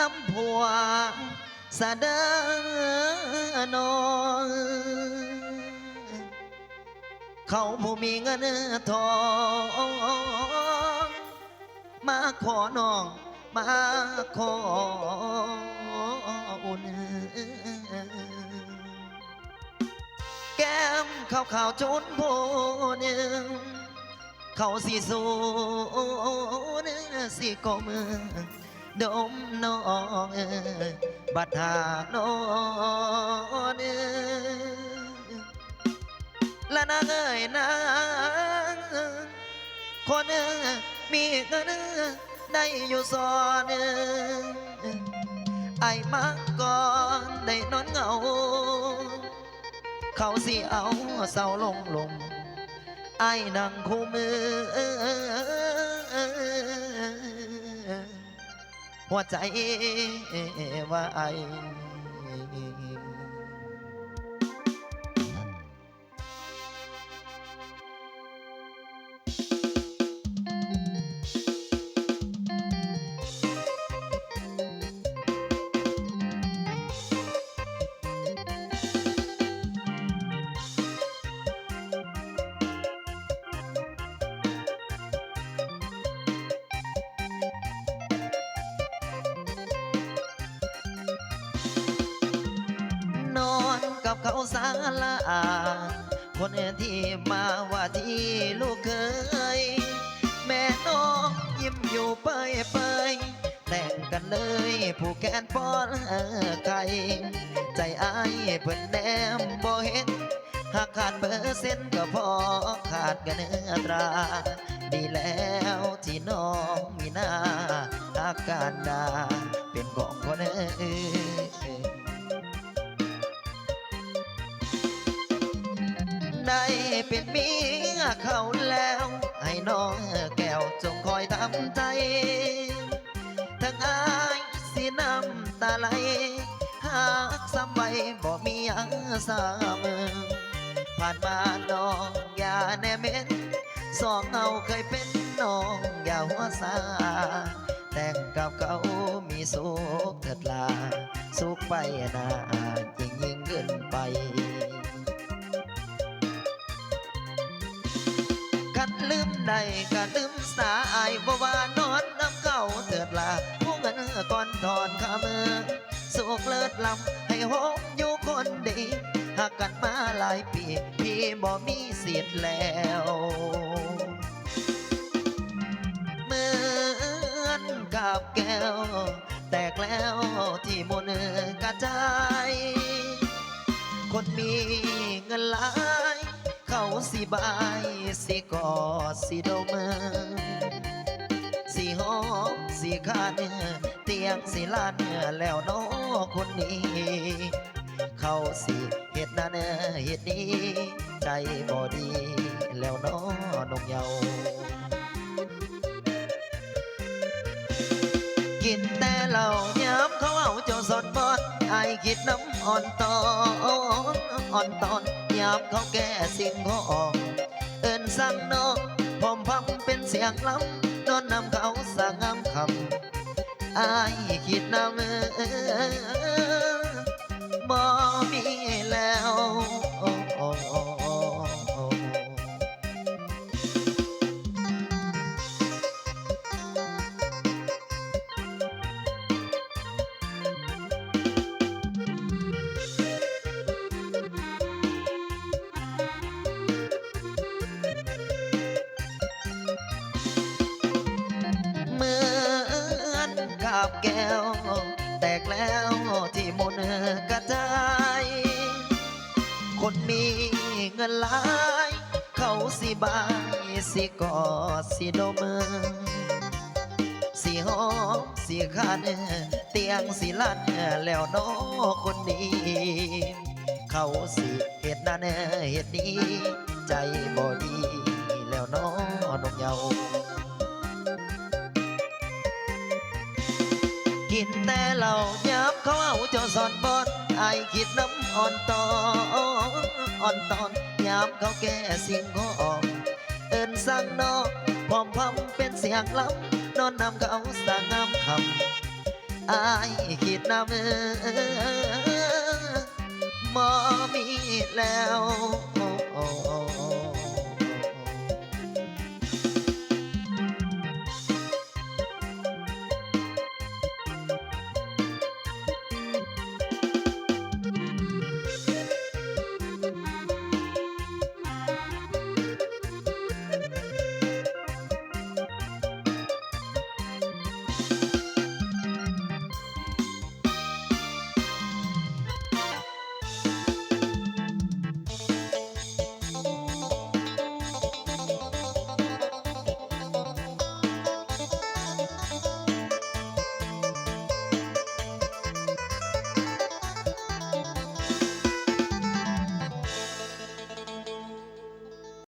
น้ำผัวสะเดอนองเขาผู้มีเงินทองมาขอน้องมาขออุ่นแก้มขาวๆจุนผู้หนึ่งเขาสีสูนสีก็มือดมน้องบัดหากน้องและนางเอ้ยนางคนมีเงินได้อยู่ซอนไอ้มาก่อนได้นอนเหงาเขาสิเอาเศร้าลงไอ้นั่งคู่มือหัวใจว่าไอ้นอนกับเขาสาลาคนที่มาว่าที่ลูกเคยแม่น้องยิ้มอยู่เปยแต่งกันเลยผู้แกนป้อนไก่ใจอ้ายเพิ่นแนมบ่เห็นหากขาดเบอร์เซ็นต์ก็พอขาดกันเนื้อตราดีแล้วที่น้องมีหน้าอาการดาเป็นกองคนได้เป็นเมียเขาแล้วให้น้องแก้วจงคอยทำใจทั้งอายสิน้ำตาไหลหากซ้ำไว้บ่มีอังสามผ่านมาน้องอย่าแน่เม็นสองเอาเคยเป็นน้องอย่าหัวซาแต่งกับเขามีสุขเถิดลาสุขไปนายิ่งเกินไปคันลืมได้ก็ลืมสาอายบ่ว่านอนน้ำเก่าเถิดลาผู้เงินก่อนถอนข้ามือสุขเลิศลำให้หอมอยู่คนดีหากกันมาหลายปีพี่บ่มีสิทธิ์แล้วเหมือนกับแก้วแตกแล้วที่มนกระจายคนมีเงินหลายเขาสิบายสิกอดสิดมสิหอมสิคานเตียงสิลานแล้วน้อคนนี้เขาสิเฮ็ดนั่นเฮ็ดนี้ใจบ่ดีแล้วน้อนงเยากินแต่เหล้าย้ำเขาเอาเจ้าสดบอดไอคิดน้ำอ่อนตอนย้ำเขาแก่สิ่งของเอิ้นสั่งน้องพอมพัมเป็นเสียงล้ำนอนนำเขาสั่งงามคำไอคิดน้ำบ่มีแล้วเหมือนกับแก้วแตกแล้วที่มนกระจายคนมีเงินหลายเขาสิบายสิกอดสิดมสิหอมสิคันเตียงสิลั่นแล้วน้อคนดีเขาสิเฮ็ดนั่นเฮ็ดนี้ใจบ่ดีแล้วน้อนกเยากินแต่เหล้าย้ำเขาเอาเจ้าสอนบอดไอคิดน้ำอ่อนตอนย้ำเขาแก่สิ่งของเอิ้นสั่งนอกพร้อมพัมเป็นเสียงล้ำนอนนำเขาสั่งงามคำ อายคิดนำบ่มีแล้ว